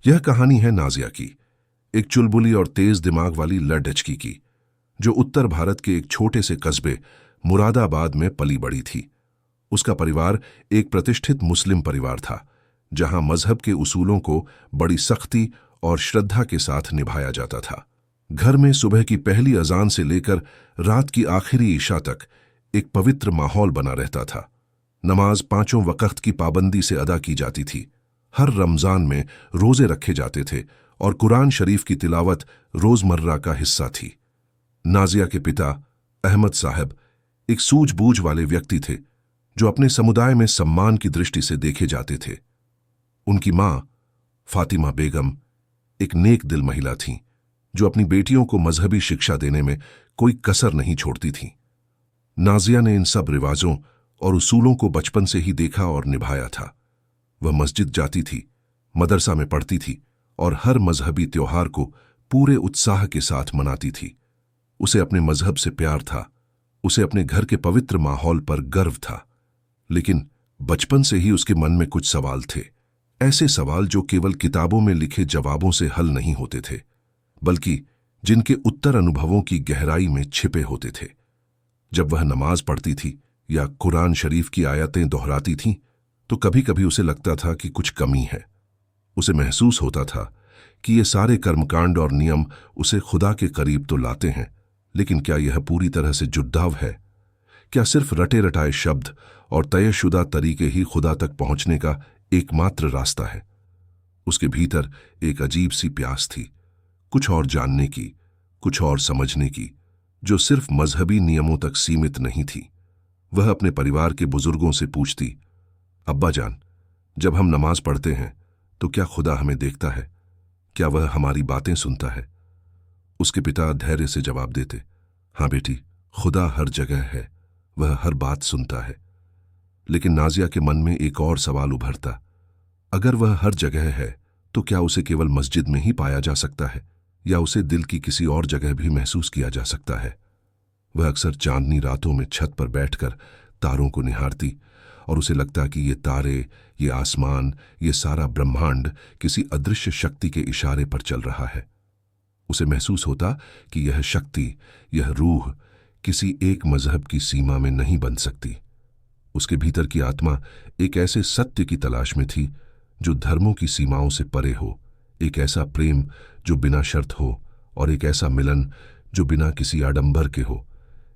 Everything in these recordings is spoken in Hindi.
यह कहानी है नाजिया की, एक चुलबुली और तेज दिमाग वाली लड़की की, जो उत्तर भारत के एक छोटे से कस्बे मुरादाबाद में पली बड़ी थी। उसका परिवार एक प्रतिष्ठित मुस्लिम परिवार था, जहां मजहब के उसूलों को बड़ी सख्ती और श्रद्धा के साथ निभाया जाता था। घर में सुबह की पहली अजान से लेकर रात की आखिरी ईशा तक एक पवित्र माहौल बना रहता था। नमाज 5 वक्त की पाबंदी से अदा की जाती थी। हर रमजान में रोजे रखे जाते थे और कुरान शरीफ की तिलावत रोजमर्रा का हिस्सा थी। नाजिया के पिता अहमद साहब एक सूझबूझ वाले व्यक्ति थे, जो अपने समुदाय में सम्मान की दृष्टि से देखे जाते थे। उनकी मां फातिमा बेगम एक नेक दिल महिला थीं, जो अपनी बेटियों को मजहबी शिक्षा देने में कोई कसर नहीं छोड़ती थीं। नाजिया ने इन सब रिवाजों और उसूलों को बचपन से ही देखा और निभाया था। वह मस्जिद जाती थी, मदरसा में पढ़ती थी और हर मजहबी त्योहार को पूरे उत्साह के साथ मनाती थी। उसे अपने मजहब से प्यार था, उसे अपने घर के पवित्र माहौल पर गर्व था। लेकिन बचपन से ही उसके मन में कुछ सवाल थे, ऐसे सवाल जो केवल किताबों में लिखे जवाबों से हल नहीं होते थे, बल्कि जिनके उत्तर अनुभवों की गहराई में छिपे होते थे। जब वह नमाज पढ़ती थी या कुरान शरीफ की आयतें दोहराती थीं, तो कभी कभी उसे लगता था कि कुछ कमी है। उसे महसूस होता था कि ये सारे कर्मकांड और नियम उसे खुदा के करीब तो लाते हैं, लेकिन क्या यह पूरी तरह से जुड़ाव है? क्या सिर्फ रटे रटाए शब्द और तयशुदा तरीके ही खुदा तक पहुंचने का एकमात्र रास्ता है? उसके भीतर एक अजीब सी प्यास थी, कुछ और जानने की, कुछ और समझने की, जो सिर्फ मजहबी नियमों तक सीमित नहीं थी। वह अपने परिवार के बुजुर्गों से पूछती, अब्बा जान, जब हम नमाज पढ़ते हैं तो क्या खुदा हमें देखता है? क्या वह हमारी बातें सुनता है? उसके पिता धैर्य से जवाब देते, हाँ बेटी, खुदा हर जगह है, वह हर बात सुनता है। लेकिन नाजिया के मन में एक और सवाल उभरता, अगर वह हर जगह है तो क्या उसे केवल मस्जिद में ही पाया जा सकता है, या उसे दिल की किसी और जगह भी महसूस किया जा सकता है? वह अक्सर चांदनी रातों में छत पर बैठकर तारों को निहारती और उसे लगता कि ये तारे, ये आसमान, ये सारा ब्रह्मांड किसी अदृश्य शक्ति के इशारे पर चल रहा है। उसे महसूस होता कि यह शक्ति, यह रूह किसी एक मजहब की सीमा में नहीं बन सकती। उसके भीतर की आत्मा एक ऐसे सत्य की तलाश में थी जो धर्मों की सीमाओं से परे हो, एक ऐसा प्रेम जो बिना शर्त हो और एक ऐसा मिलन जो बिना किसी आडंबर के हो।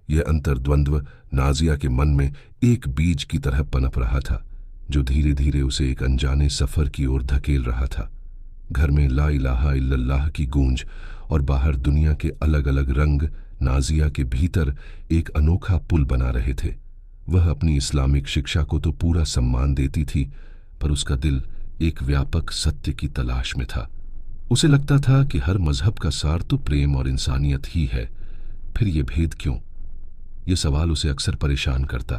यह अंतर्द्वंद्व नाजिया के मन में एक बीज की तरह पनप रहा था, जो धीरे धीरे उसे एक अनजाने सफर की ओर धकेल रहा था। घर में ला इलाहा इल्लल्लाह की गूंज और बाहर दुनिया के अलग अलग रंग नाजिया के भीतर एक अनोखा पुल बना रहे थे। वह अपनी इस्लामिक शिक्षा को तो पूरा सम्मान देती थी, पर उसका दिल एक व्यापक सत्य की तलाश में था। उसे लगता था कि हर मजहब का सार तो प्रेम और इंसानियत ही है, फिर ये भेद क्यों? ये सवाल उसे अक्सर परेशान करता,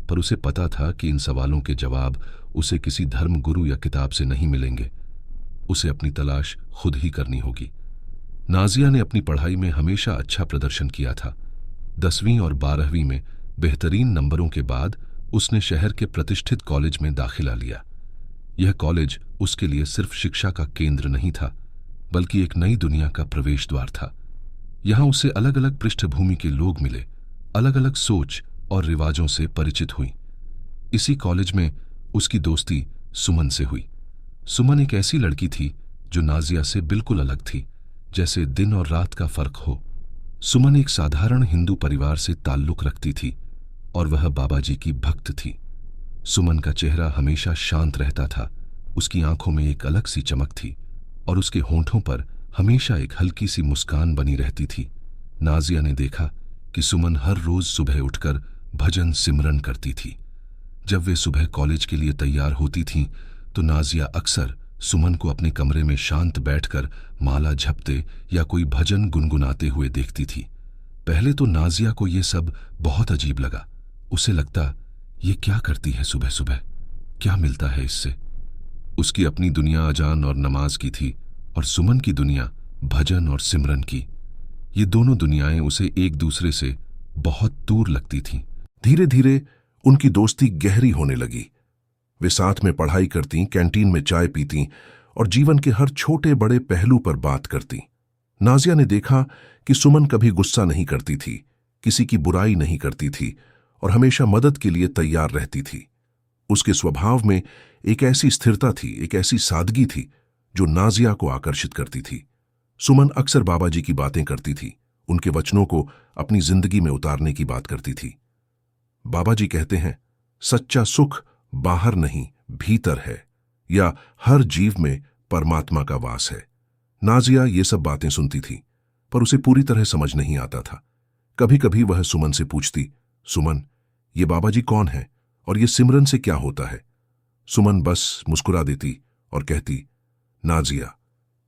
पर उसे पता था कि इन सवालों के जवाब उसे किसी धर्म गुरु या किताब से नहीं मिलेंगे। उसे अपनी तलाश खुद ही करनी होगी। नाजिया ने अपनी पढ़ाई में हमेशा अच्छा प्रदर्शन किया था। 10वीं और 12वीं में बेहतरीन नंबरों के बाद उसने शहर के प्रतिष्ठित कॉलेज में दाखिला लिया। यह कॉलेज उसके लिए सिर्फ शिक्षा का केंद्र नहीं था, बल्कि एक नई दुनिया का प्रवेश द्वार था। यहां उसे अलग अलग पृष्ठभूमि के लोग मिले, अलग अलग सोच और रिवाजों से परिचित हुई। इसी कॉलेज में उसकी दोस्ती सुमन से हुई। सुमन एक ऐसी लड़की थी जो नाजिया से बिल्कुल अलग थी, जैसे दिन और रात का फर्क हो। सुमन एक साधारण हिंदू परिवार से ताल्लुक रखती थी और वह बाबा जी की भक्त थी। सुमन का चेहरा हमेशा शांत रहता था, उसकी आंखों में एक अलग सी चमक थी और उसके होंठों पर हमेशा एक हल्की सी मुस्कान बनी रहती थी। नाजिया ने देखा कि सुमन हर रोज सुबह उठकर भजन सिमरन करती थी। जब वे सुबह कॉलेज के लिए तैयार होती थीं, तो नाजिया अक्सर सुमन को अपने कमरे में शांत बैठकर माला जपते या कोई भजन गुनगुनाते हुए देखती थी। पहले तो नाजिया को यह सब बहुत अजीब लगा। उसे लगता, ये क्या करती है सुबह सुबह, क्या मिलता है इससे? उसकी अपनी दुनिया अजान और नमाज की थी और सुमन की दुनिया भजन और सिमरन की। ये दोनों दुनियाएं उसे एक दूसरे से बहुत दूर लगती थीं। धीरे धीरे उनकी दोस्ती गहरी होने लगी। वे साथ में पढ़ाई करती, कैंटीन में चाय पीती और जीवन के हर छोटे बड़े पहलू पर बात करती। नाजिया ने देखा कि सुमन कभी गुस्सा नहीं करती थी, किसी की बुराई नहीं करती थी और हमेशा मदद के लिए तैयार रहती थी। उसके स्वभाव में एक ऐसी स्थिरता थी, एक ऐसी सादगी थी जो नाजिया को आकर्षित करती थी। सुमन अक्सर बाबा जी की बातें करती थी, उनके वचनों को अपनी जिंदगी में उतारने की बात करती थी। बाबा जी कहते हैं, सच्चा सुख बाहर नहीं भीतर है, या हर जीव में परमात्मा का वास है। नाजिया ये सब बातें सुनती थी, पर उसे पूरी तरह समझ नहीं आता था। कभी कभी वह सुमन से पूछती, सुमन, ये बाबा जी कौन है और ये सिमरन से क्या होता है? सुमन बस मुस्कुरा देती और कहती, नाजिया,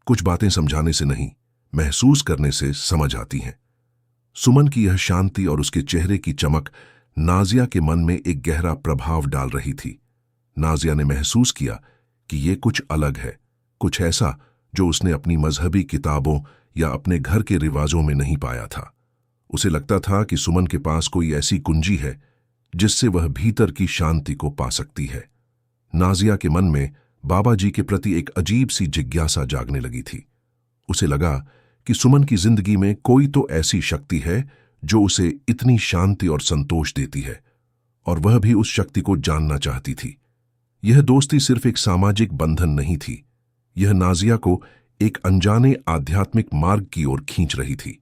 कुछ बातें समझाने से नहीं, महसूस करने से समझ आती हैं। सुमन की यह शांति और उसके चेहरे की चमक नाजिया के मन में एक गहरा प्रभाव डाल रही थी। नाजिया ने महसूस किया कि ये कुछ अलग है, कुछ ऐसा जो उसने अपनी मजहबी किताबों या अपने घर के रिवाजों में नहीं पाया था। उसे लगता था कि सुमन के पास कोई ऐसी कुंजी है जिससे वह भीतर की शांति को पा सकती है। नाजिया के मन में बाबा जी के प्रति एक अजीब सी जिज्ञासा जागने लगी थी। उसे लगा कि सुमन की जिंदगी में कोई तो ऐसी शक्ति है जो उसे इतनी शांति और संतोष देती है, और वह भी उस शक्ति को जानना चाहती थी। यह दोस्ती सिर्फ एक सामाजिक बंधन नहीं थी, यह नाजिया को एक अनजाने आध्यात्मिक मार्ग की ओर खींच रही थी।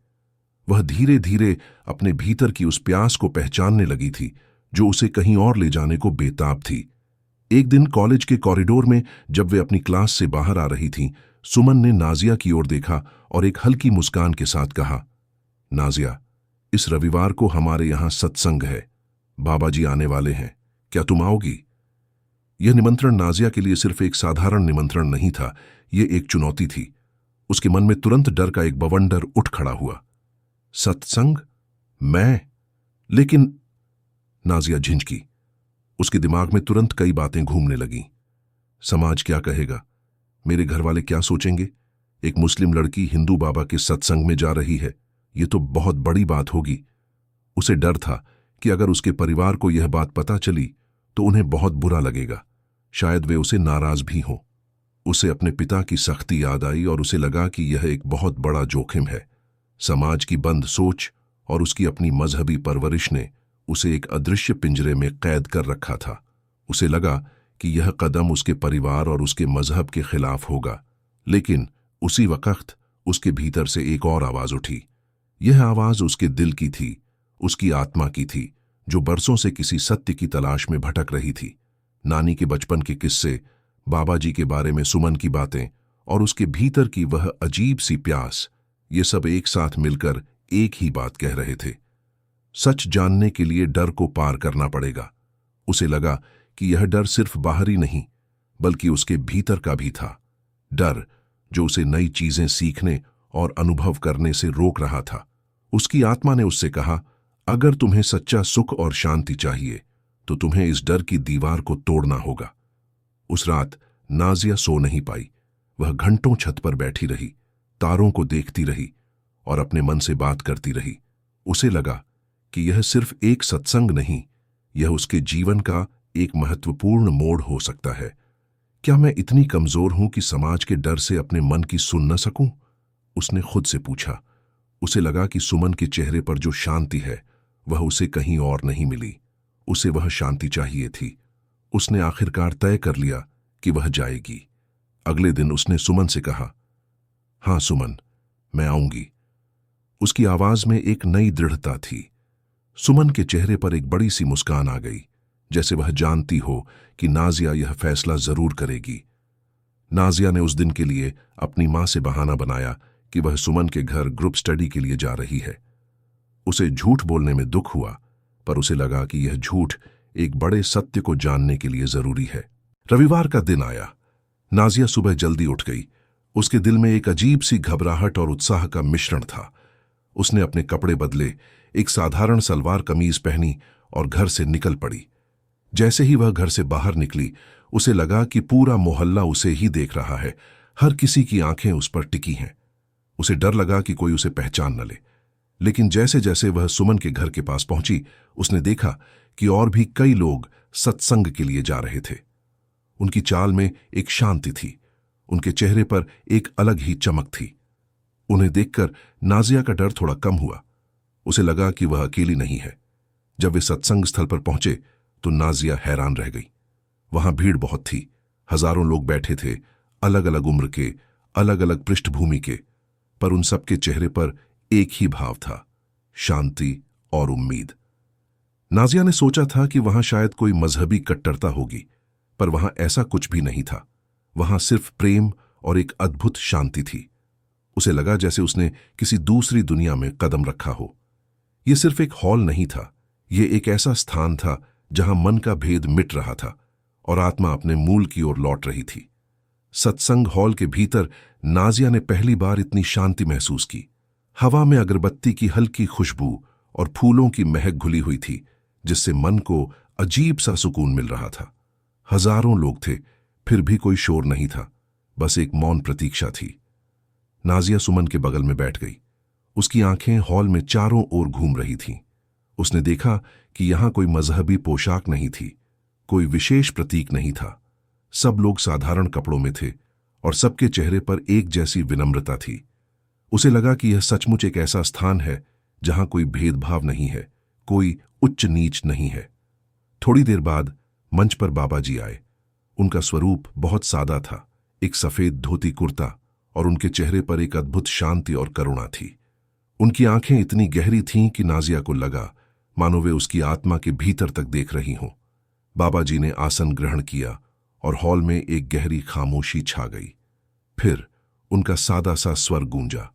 वह धीरे धीरे अपने भीतर की उस प्यास को पहचानने लगी थी जो उसे कहीं और ले जाने को बेताब थी। एक दिन कॉलेज के कॉरिडोर में जब वे अपनी क्लास से बाहर आ रही थीं, सुमन ने नाजिया की ओर देखा और एक हल्की मुस्कान के साथ कहा, नाजिया, इस रविवार को हमारे यहां सत्संग है, बाबा जी आने वाले हैं, क्या तुम आओगी? यह निमंत्रण नाजिया के लिए सिर्फ एक साधारण निमंत्रण नहीं था, यह एक चुनौती थी। उसके मन में तुरंत डर का एक बवंडर उठ खड़ा हुआ। सत्संग? मैं? लेकिन नाजिया झिंझकी। उसके दिमाग में तुरंत कई बातें घूमने लगीं। समाज क्या कहेगा? मेरे घर वाले क्या सोचेंगे? एक मुस्लिम लड़की हिंदू बाबा के सत्संग में जा रही है, ये तो बहुत बड़ी बात होगी। उसे डर था कि अगर उसके परिवार को यह बात पता चली तो उन्हें बहुत बुरा लगेगा, शायद वे उसे नाराज भी हों। उसे अपने पिता की सख्ती याद आई और उसे लगा कि यह एक बहुत बड़ा जोखिम है। समाज की बंद सोच और उसकी अपनी मजहबी परवरिश ने उसे एक अदृश्य पिंजरे में कैद कर रखा था। उसे लगा कि यह कदम उसके परिवार और उसके मजहब के खिलाफ होगा, लेकिन उसी वक्त उसके भीतर से एक और आवाज उठी। यह आवाज उसके दिल की थी, उसकी आत्मा की थी, जो बरसों से किसी सत्य की तलाश में भटक रही थी। नानी के बचपन के किस्से, बाबा जी के बारे में सुमन की बातें और उसके भीतर की वह अजीब सी प्यास, ये सब एक साथ मिलकर एक ही बात कह रहे थे। सच जानने के लिए डर को पार करना पड़ेगा। उसे लगा कि यह डर सिर्फ बाहरी नहीं, बल्कि उसके भीतर का भी था। डर जो उसे नई चीजें सीखने और अनुभव करने से रोक रहा था। उसकी आत्मा ने उससे कहा, अगर तुम्हें सच्चा सुख और शांति चाहिए तो तुम्हें इस डर की दीवार को तोड़ना होगा। उस रात नाजिया सो नहीं पाई। वह घंटों छत पर बैठी रही, तारों को देखती रही और अपने मन से बात करती रही। उसे लगा कि यह सिर्फ एक सत्संग नहीं, यह उसके जीवन का एक महत्वपूर्ण मोड़ हो सकता है। क्या मैं इतनी कमजोर हूं कि समाज के डर से अपने मन की सुन न सकूं? उसने खुद से पूछा। उसे लगा कि सुमन के चेहरे पर जो शांति है वह उसे कहीं और नहीं मिली। उसे वह शांति चाहिए थी। उसने आखिरकार तय कर लिया कि वह जाएगी। अगले दिन उसने सुमन से कहा, हाँ सुमन, मैं आऊंगी। उसकी आवाज में एक नई दृढ़ता थी। सुमन के चेहरे पर एक बड़ी सी मुस्कान आ गई, जैसे वह जानती हो कि नाजिया यह फैसला जरूर करेगी। नाजिया ने उस दिन के लिए अपनी मां से बहाना बनाया कि वह सुमन के घर ग्रुप स्टडी के लिए जा रही है। उसे झूठ बोलने में दुख हुआ, पर उसे लगा कि यह झूठ एक बड़े सत्य को जानने के लिए जरूरी है। रविवार का दिन आया। नाजिया सुबह जल्दी उठ गई। उसके दिल में एक अजीब सी घबराहट और उत्साह का मिश्रण था। उसने अपने कपड़े बदले, एक साधारण सलवार कमीज पहनी और घर से निकल पड़ी। जैसे ही वह घर से बाहर निकली, उसे लगा कि पूरा मोहल्ला उसे ही देख रहा है। हर किसी की आंखें उस पर टिकी हैं। उसे डर लगा कि कोई उसे पहचान न ले। लेकिन जैसे जैसे वह सुमन के घर के पास पहुंची, उसने देखा कि और भी कई लोग सत्संग के लिए जा रहे थे। उनकी चाल में एक शांति थी। उनके चेहरे पर एक अलग ही चमक थी। उन्हें देखकर नाजिया का डर थोड़ा कम हुआ। उसे लगा कि वह अकेली नहीं है। जब वे सत्संग स्थल पर पहुंचे तो नाजिया हैरान रह गई। वहां भीड़ बहुत थी, हजारों लोग बैठे थे, अलग अलग उम्र के, अलग अलग पृष्ठभूमि के, पर उन सबके चेहरे पर एक ही भाव था, शांति और उम्मीद। नाजिया ने सोचा था कि वहां शायद कोई मजहबी कट्टरता होगी, पर वहां ऐसा कुछ भी नहीं था। वहां सिर्फ प्रेम और एक अद्भुत शांति थी। उसे लगा जैसे उसने किसी दूसरी दुनिया में कदम रखा हो। यह सिर्फ एक हॉल नहीं था, यह एक ऐसा स्थान था जहां मन का भेद मिट रहा था और आत्मा अपने मूल की ओर लौट रही थी। सत्संग हॉल के भीतर नाजिया ने पहली बार इतनी शांति महसूस की। हवा में अगरबत्ती की हल्की खुशबू और फूलों की महक घुली हुई थी, जिससे मन को अजीब सा सुकून मिल रहा था। हजारों लोग थे, फिर भी कोई शोर नहीं था, बस एक मौन प्रतीक्षा थी। नाजिया सुमन के बगल में बैठ गई। उसकी आंखें हॉल में चारों ओर घूम रही थीं। उसने देखा कि यहां कोई मजहबी पोशाक नहीं थी, कोई विशेष प्रतीक नहीं था। सब लोग साधारण कपड़ों में थे और सबके चेहरे पर एक जैसी विनम्रता थी। उसे लगा कि यह सचमुच एक ऐसा स्थान है जहां कोई भेदभाव नहीं है, कोई उच्च नीच नहीं है। थोड़ी देर बाद मंच पर बाबा जी आए। उनका स्वरूप बहुत सादा था, एक सफेद धोती कुर्ता, और उनके चेहरे पर एक अद्भुत शांति और करुणा थी। उनकी आंखें इतनी गहरी थीं कि नाजिया को लगा मानो वे उसकी आत्मा के भीतर तक देख रही हों। बाबा जी ने आसन ग्रहण किया और हॉल में एक गहरी खामोशी छा गई। फिर उनका सादा सा स्वर गूंजा।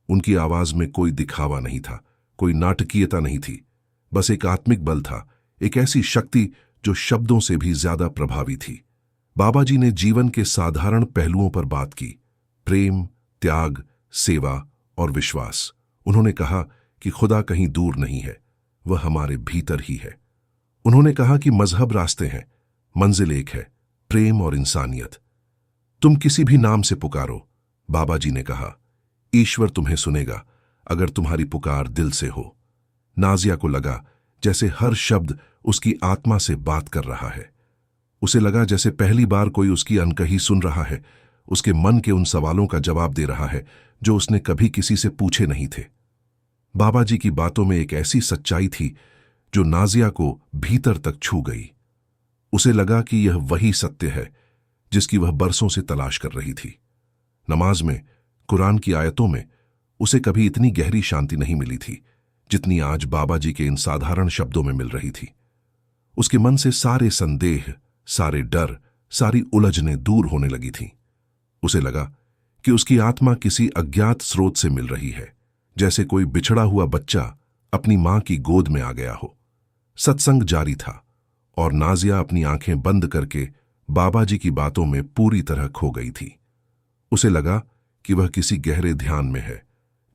उनकी आवाज में कोई दिखावा नहीं था, कोई नाटकीयता नहीं थी, बस एक आत्मिक बल था, एक ऐसी शक्ति जो शब्दों से भी ज्यादा प्रभावी थी। बाबा जी ने जीवन के साधारण पहलुओं पर बात की, प्रेम, त्याग, सेवा और विश्वास। उन्होंने कहा कि खुदा कहीं दूर नहीं है, वह हमारे भीतर ही है। उन्होंने कहा कि मजहब रास्ते हैं, मंजिल एक है, प्रेम और इंसानियत। तुम किसी भी नाम से पुकारो, बाबा जी ने कहा, ईश्वर तुम्हें सुनेगा अगर तुम्हारी पुकार दिल से हो। नाजिया को लगा जैसे हर शब्द उसकी आत्मा से बात कर रहा है। उसे लगा जैसे पहली बार कोई उसकी अनकही सुन रहा है, उसके मन के उन सवालों का जवाब दे रहा है जो उसने कभी किसी से पूछे नहीं थे। बाबा जी की बातों में एक ऐसी सच्चाई थी जो नाजिया को भीतर तक छू गई। उसे लगा कि यह वही सत्य है जिसकी वह बरसों से तलाश कर रही थी। नमाज में, कुरान की आयतों में उसे कभी इतनी गहरी शांति नहीं मिली थी जितनी आज बाबा जी के इन साधारण शब्दों में मिल रही थी। उसके मन से सारे संदेह, सारे डर, सारी उलझनें दूर होने लगी थीं। उसे लगा कि उसकी आत्मा किसी अज्ञात स्रोत से मिल रही है, जैसे कोई बिछड़ा हुआ बच्चा अपनी मां की गोद में आ गया हो। सत्संग जारी था और नाजिया अपनी आंखें बंद करके बाबा जी की बातों में पूरी तरह खो गई थी। उसे लगा कि वह किसी गहरे ध्यान में है,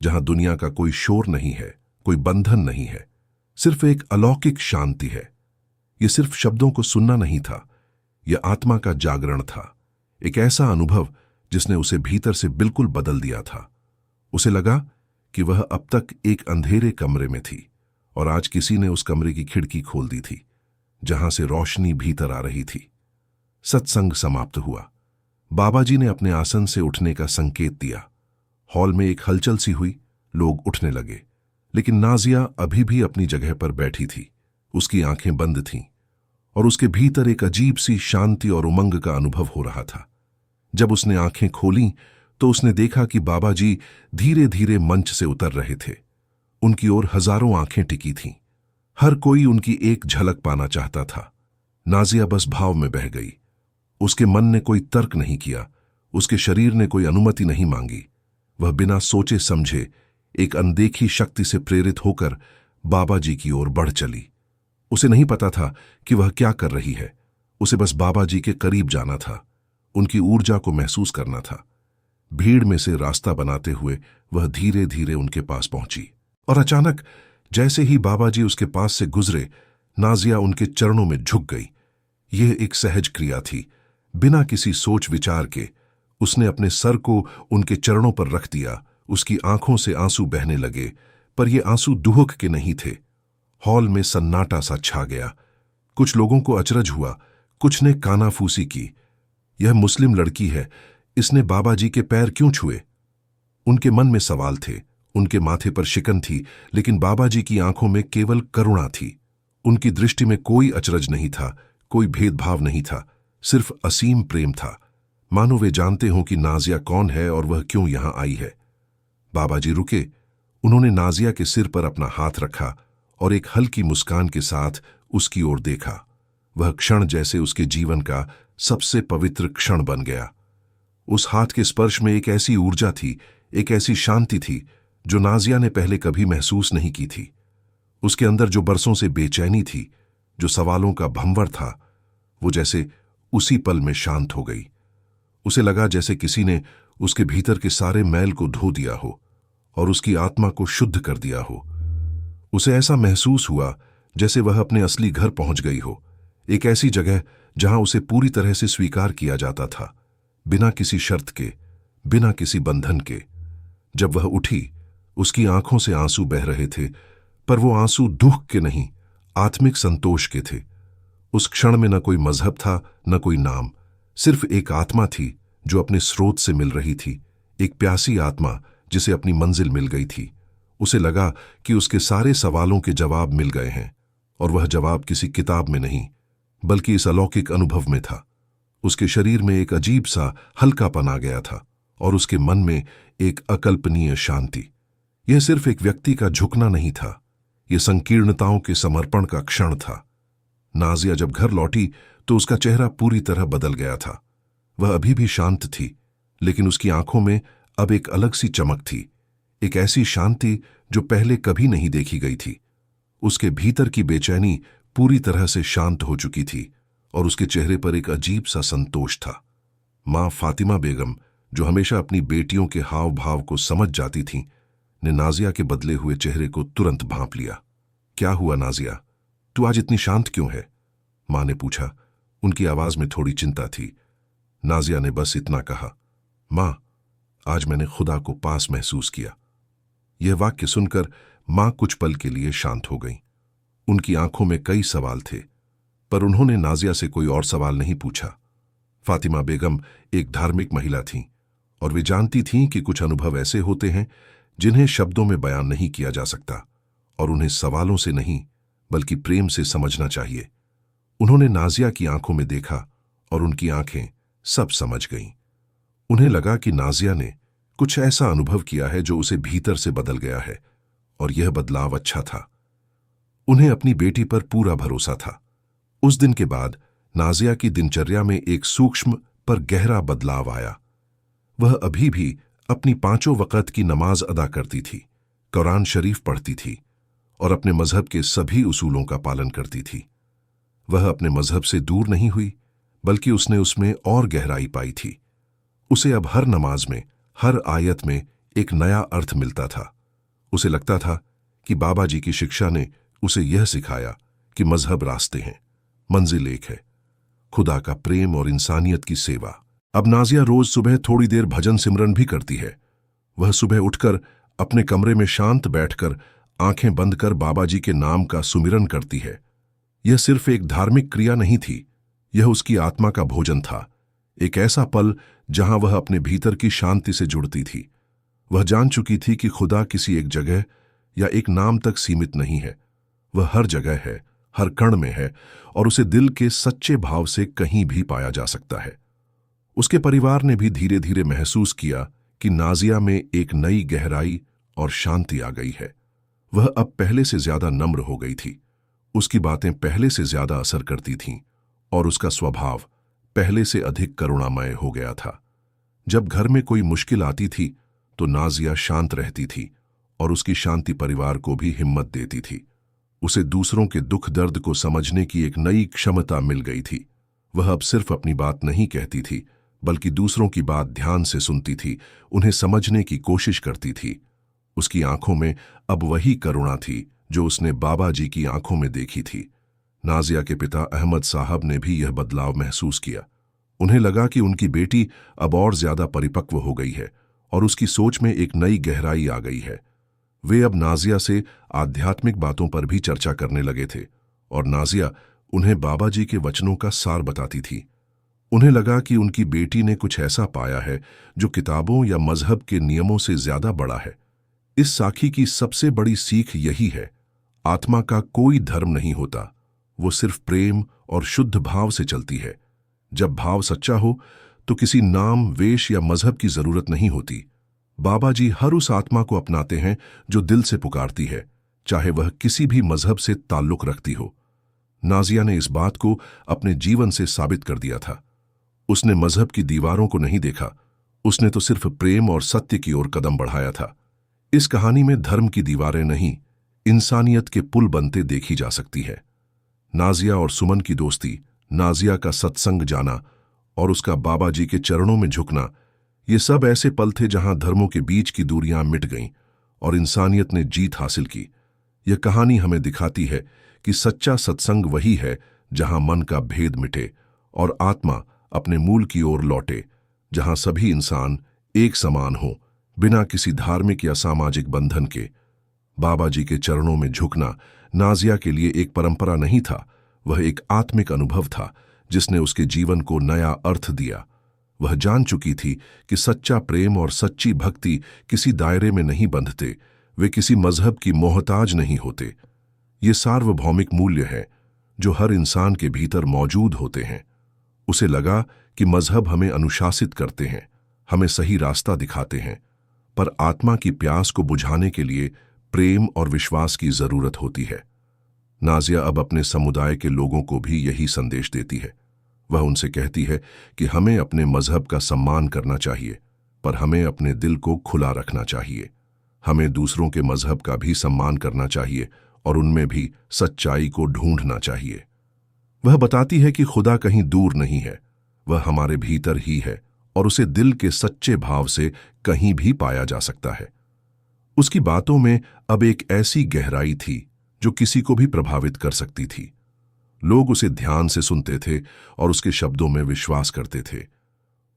जहां दुनिया का कोई शोर नहीं है, कोई बंधन नहीं है, सिर्फ एक अलौकिक शांति है। यह सिर्फ शब्दों को सुनना नहीं था, यह आत्मा का जागरण था, एक ऐसा अनुभव जिसने उसे भीतर से बिल्कुल बदल दिया था। उसे लगा कि वह अब तक एक अंधेरे कमरे में थी और आज किसी ने उस कमरे की खिड़की खोल दी थी, जहां से रोशनी भीतर आ रही थी। सत्संग समाप्त हुआ। बाबा जी ने अपने आसन से उठने का संकेत दिया। हॉल में एक हलचल सी हुई, लोग उठने लगे, लेकिन नाजिया अभी भी अपनी जगह पर बैठी थी। उसकी आंखें बंद थीं और उसके भीतर एक अजीब सी शांति और उमंग का अनुभव हो रहा था। जब उसने आंखें खोलीं तो उसने देखा कि बाबा जी धीरे धीरे मंच से उतर रहे थे। उनकी ओर हजारों आंखें टिकी थीं। हर कोई उनकी एक झलक पाना चाहता था। नाजिया बस भाव में बह गई। उसके मन ने कोई तर्क नहीं किया, उसके शरीर ने कोई अनुमति नहीं मांगी। वह बिना सोचे समझे एक अनदेखी शक्ति से प्रेरित होकर बाबा जी की ओर बढ़ चली। उसे नहीं पता था कि वह क्या कर रही है, उसे बस बाबा जी के करीब जाना था, उनकी ऊर्जा को महसूस करना था। भीड़ में से रास्ता बनाते हुए वह धीरे धीरे उनके पास पहुंची और अचानक जैसे ही बाबा जी उसके पास से गुजरे, नाजिया उनके चरणों में झुक गई। यह एक सहज क्रिया थी। बिना किसी सोच विचार के उसने अपने सर को उनके चरणों पर रख दिया। उसकी आंखों से आंसू बहने लगे, पर ये आंसू दुहक के नहीं थे। हॉल में सन्नाटा सा छा गया। कुछ लोगों को अचरज हुआ, कुछ ने कानाफूसी की। यह मुस्लिम लड़की है, इसने बाबा जी के पैर क्यों छुए? उनके मन में सवाल थे, उनके माथे पर शिकन थी, लेकिन बाबा जी की आंखों में केवल करुणा थी। उनकी दृष्टि में कोई अचरज नहीं था, कोई भेदभाव नहीं था, सिर्फ असीम प्रेम था, मानो वे जानते हों कि नाजिया कौन है और वह क्यों यहां आई है। बाबा जी रुके। उन्होंने नाजिया के सिर पर अपना हाथ रखा और एक हल्की मुस्कान के साथ उसकी ओर देखा। वह क्षण जैसे उसके जीवन का सबसे पवित्र क्षण बन गया। उस हाथ के स्पर्श में एक ऐसी ऊर्जा थी, एक ऐसी शांति थी जो नाजिया ने पहले कभी महसूस नहीं की थी। उसके अंदर जो बरसों से बेचैनी थी, जो सवालों का भंवर था, वो जैसे उसी पल में शांत हो गई। उसे लगा जैसे किसी ने उसके भीतर के सारे मैल को धो दिया हो और उसकी आत्मा को शुद्ध कर दिया हो। उसे ऐसा महसूस हुआ जैसे वह अपने असली घर पहुंच गई हो, एक ऐसी जगह जहां उसे पूरी तरह से स्वीकार किया जाता था, बिना किसी शर्त के, बिना किसी बंधन के। जब वह उठी, उसकी आंखों से आंसू बह रहे थे, पर वो आंसू दुख के नहीं, आत्मिक संतोष के थे। उस क्षण में न कोई मजहब था, न कोई नाम, सिर्फ एक आत्मा थी जो अपने स्रोत से मिल रही थी, एक प्यासी आत्मा जिसे अपनी मंजिल मिल गई थी। उसे लगा कि उसके सारे सवालों के जवाब मिल गए हैं, और वह जवाब किसी किताब में नहीं, बल्कि इस अलौकिक अनुभव में था। उसके शरीर में एक अजीब सा हल्कापन आ गया था और उसके मन में एक अकल्पनीय शांति। यह सिर्फ एक व्यक्ति का झुकना नहीं था, यह संकीर्णताओं के समर्पण का क्षण था। नाजिया जब घर लौटी तो उसका चेहरा पूरी तरह बदल गया था। वह अभी भी शांत थी, लेकिन उसकी आंखों में अब एक अलग सी चमक थी, एक ऐसी शांति जो पहले कभी नहीं देखी गई थी। उसके भीतर की बेचैनी पूरी तरह से शांत हो चुकी थी और उसके चेहरे पर एक अजीब सा संतोष था। मां फातिमा बेगम, जो हमेशा अपनी बेटियों के हाव भाव को समझ जाती थीं, ने नाजिया के बदले हुए चेहरे को तुरंत भांप लिया। क्या हुआ नाजिया, तू आज इतनी शांत क्यों है? मां ने पूछा। उनकी आवाज में थोड़ी चिंता थी। नाजिया ने बस इतना कहा, मां, आज मैंने खुदा को पास महसूस किया। यह वाक्य सुनकर मां कुछ पल के लिए शांत हो गईं। उनकी आंखों में कई सवाल थे, पर उन्होंने नाजिया से कोई और सवाल नहीं पूछा। फातिमा बेगम एक धार्मिक महिला थीं और वे जानती थीं कि कुछ अनुभव ऐसे होते हैं जिन्हें शब्दों में बयान नहीं किया जा सकता, और उन्हें सवालों से नहीं बल्कि प्रेम से समझना चाहिए। उन्होंने नाजिया की आंखों में देखा और उनकी आंखें सब समझ गईं। उन्हें लगा कि नाजिया ने कुछ ऐसा अनुभव किया है जो उसे भीतर से बदल गया है, और यह बदलाव अच्छा था। उन्हें अपनी बेटी पर पूरा भरोसा था। उस दिन के बाद नाजिया की दिनचर्या में एक सूक्ष्म पर गहरा बदलाव आया। वह अभी भी अपनी 5 वक़्त की नमाज अदा करती थी, कुरान शरीफ पढ़ती थी और अपने मजहब के सभी उसूलों का पालन करती थी। वह अपने मजहब से दूर नहीं हुई, बल्कि उसने उसमें और गहराई पाई थी। उसे अब हर नमाज में, हर आयत में एक नया अर्थ मिलता था। उसे लगता था कि बाबा जी की शिक्षा ने उसे यह सिखाया कि मजहब रास्ते हैं, मंजिल एक है, खुदा का प्रेम और इंसानियत की सेवा। अब नाजिया रोज सुबह थोड़ी देर भजन सिमरन भी करती है। वह सुबह उठकर अपने कमरे में शांत बैठकर आंखें बंद कर बाबा जी के नाम का सुमिरन करती है। यह सिर्फ एक धार्मिक क्रिया नहीं थी, यह उसकी आत्मा का भोजन था, एक ऐसा पल जहां वह अपने भीतर की शांति से जुड़ती थी। वह जान चुकी थी कि खुदा किसी एक जगह या एक नाम तक सीमित नहीं है, वह हर जगह है, हर कण में है, और उसे दिल के सच्चे भाव से कहीं भी पाया जा सकता है। उसके परिवार ने भी धीरे धीरे महसूस किया कि नाजिया में एक नई गहराई और शांति आ गई है। वह अब पहले से ज्यादा नम्र हो गई थी, उसकी बातें पहले से ज्यादा असर करती थीं और उसका स्वभाव पहले से अधिक करुणामय हो गया था। जब घर में कोई मुश्किल आती थी तो नाजिया शांत रहती थी और उसकी शांति परिवार को भी हिम्मत देती थी। उसे दूसरों के दुख दर्द को समझने की एक नई क्षमता मिल गई थी। वह अब सिर्फ अपनी बात नहीं कहती थी, बल्कि दूसरों की बात ध्यान से सुनती थी, उन्हें समझने की कोशिश करती थी। उसकी आंखों में अब वही करुणा थी जो उसने बाबा जी की आंखों में देखी थी। नाजिया के पिता अहमद साहब ने भी यह बदलाव महसूस किया। उन्हें लगा कि उनकी बेटी अब और ज्यादा परिपक्व हो गई है और उसकी सोच में एक नई गहराई आ गई है। वे अब नाजिया से आध्यात्मिक बातों पर भी चर्चा करने लगे थे और नाजिया उन्हें बाबा जी के वचनों का सार बताती थी। उन्हें लगा कि उनकी बेटी ने कुछ ऐसा पाया है जो किताबों या मजहब के नियमों से ज्यादा बड़ा है। इस साखी की सबसे बड़ी सीख यही है, आत्मा का कोई धर्म नहीं होता, वो सिर्फ प्रेम और शुद्ध भाव से चलती है। जब भाव सच्चा हो तो किसी नाम, वेश या मजहब की जरूरत नहीं होती। बाबा जी हर उस आत्मा को अपनाते हैं जो दिल से पुकारती है, चाहे वह किसी भी मजहब से ताल्लुक रखती हो। नाजिया ने इस बात को अपने जीवन से साबित कर दिया था। उसने मजहब की दीवारों को नहीं देखा, उसने तो सिर्फ प्रेम और सत्य की ओर कदम बढ़ाया था। इस कहानी में धर्म की दीवारें नहीं, इंसानियत के पुल बनते देखी जा सकती है। नाजिया और सुमन की दोस्ती, नाजिया का सत्संग जाना और उसका बाबा जी के चरणों में झुकना, ये सब ऐसे पल थे जहां धर्मों के बीच की दूरियां मिट गईं और इंसानियत ने जीत हासिल की। यह कहानी हमें दिखाती है कि सच्चा सत्संग वही है जहां मन का भेद मिटे और आत्मा अपने मूल की ओर लौटे, जहां सभी इंसान एक समान हो, बिना किसी धार्मिक या सामाजिक बंधन के। बाबा जी के चरणों में झुकना नाजिया के लिए एक परंपरा नहीं था, वह एक आत्मिक अनुभव था जिसने उसके जीवन को नया अर्थ दिया। वह जान चुकी थी कि सच्चा प्रेम और सच्ची भक्ति किसी दायरे में नहीं बंधते, वे किसी मजहब की मोहताज नहीं होते। ये सार्वभौमिक मूल्य है जो हर इंसान के भीतर मौजूद होते हैं। उसे लगा कि मजहब हमें अनुशासित करते हैं, हमें सही रास्ता दिखाते हैं, पर आत्मा की प्यास को बुझाने के लिए प्रेम और विश्वास की जरूरत होती है। नाजिया अब अपने समुदाय के लोगों को भी यही संदेश देती है। वह उनसे कहती है कि हमें अपने मजहब का सम्मान करना चाहिए, पर हमें अपने दिल को खुला रखना चाहिए। हमें दूसरों के मजहब का भी सम्मान करना चाहिए और उनमें भी सच्चाई को ढूंढना चाहिए। वह बताती है कि खुदा कहीं दूर नहीं है, वह हमारे भीतर ही है और उसे दिल के सच्चे भाव से कहीं भी पाया जा सकता है। उसकी बातों में अब एक ऐसी गहराई थी जो किसी को भी प्रभावित कर सकती थी। लोग उसे ध्यान से सुनते थे और उसके शब्दों में विश्वास करते थे।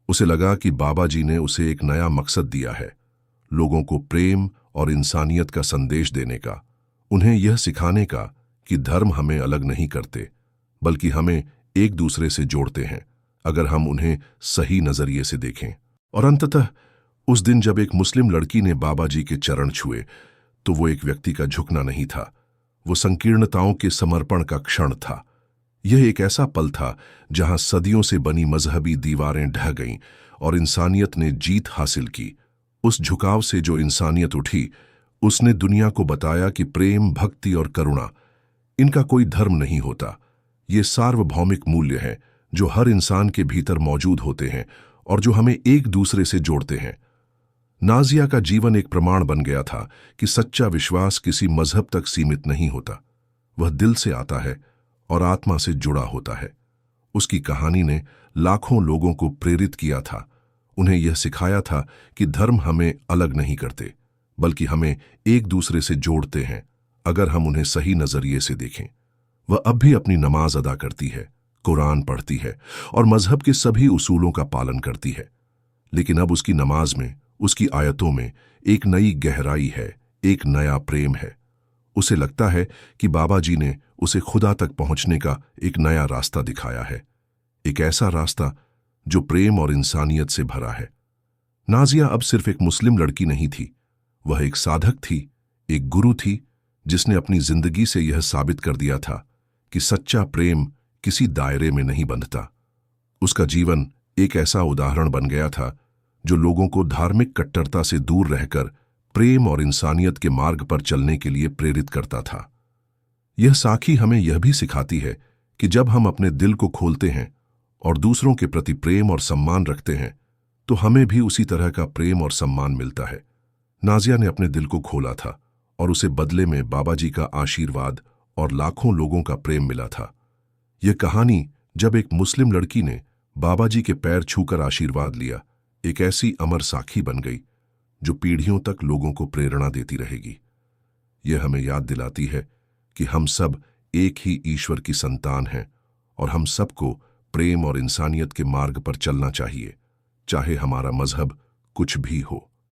उसे लगा कि बाबा जी ने उसे एक नया मकसद दिया है, लोगों को प्रेम और इंसानियत का संदेश देने का, उन्हें यह सिखाने का कि धर्म हमें अलग नहीं करते, बल्कि हमें एक दूसरे से जोड़ते हैं अगर हम उन्हें सही नजरिए से देखें। और अंततः उस दिन जब एक मुस्लिम लड़की ने बाबा जी के चरण छुए, तो वो एक व्यक्ति का झुकना नहीं था, वो संकीर्णताओं के समर्पण का क्षण था। यह एक ऐसा पल था जहां सदियों से बनी मजहबी दीवारें ढह गईं और इंसानियत ने जीत हासिल की। उस झुकाव से जो इंसानियत उठी, उसने दुनिया को बताया कि प्रेम, भक्ति और करुणा, इनका कोई धर्म नहीं होता। ये सार्वभौमिक मूल्य हैं जो हर इंसान के भीतर मौजूद होते हैं और जो हमें एक दूसरे से जोड़ते हैं। नाजिया का जीवन एक प्रमाण बन गया था कि सच्चा विश्वास किसी मजहब तक सीमित नहीं होता, वह दिल से आता है और आत्मा से जुड़ा होता है। उसकी कहानी ने लाखों लोगों को प्रेरित किया था, उन्हें यह सिखाया था कि धर्म हमें अलग नहीं करते, बल्कि हमें एक दूसरे से जोड़ते हैं अगर हम उन्हें सही नजरिए से देखें। वह अब भी अपनी नमाज अदा करती है, कुरान पढ़ती है और मजहब के सभी उसूलों का पालन करती है, लेकिन अब उसकी नमाज में, उसकी आयतों में एक नई गहराई है, एक नया प्रेम है। उसे लगता है कि बाबा जी ने उसे खुदा तक पहुंचने का एक नया रास्ता दिखाया है, एक ऐसा रास्ता जो प्रेम और इंसानियत से भरा है। नाजिया अब सिर्फ एक मुस्लिम लड़की नहीं थी, वह एक साधक थी, एक गुरु थी जिसने अपनी जिंदगी से यह साबित कर दिया था कि सच्चा प्रेम किसी दायरे में नहीं बंधता। उसका जीवन एक ऐसा उदाहरण बन गया था जो लोगों को धार्मिक कट्टरता से दूर रहकर प्रेम और इंसानियत के मार्ग पर चलने के लिए प्रेरित करता था। यह साखी हमें यह भी सिखाती है कि जब हम अपने दिल को खोलते हैं और दूसरों के प्रति प्रेम और सम्मान रखते हैं, तो हमें भी उसी तरह का प्रेम और सम्मान मिलता है। नाजिया ने अपने दिल को खोला था और उसे बदले में बाबा जी का आशीर्वाद और लाखों लोगों का प्रेम मिला था। यह कहानी जब एक मुस्लिम लड़की ने बाबा जी के पैर छूकर आशीर्वाद लिया, एक ऐसी अमर साखी बन गई जो पीढ़ियों तक लोगों को प्रेरणा देती रहेगी। यह हमें याद दिलाती है कि हम सब एक ही ईश्वर की संतान हैं और हम सबको प्रेम और इंसानियत के मार्ग पर चलना चाहिए, चाहे हमारा मजहब कुछ भी हो।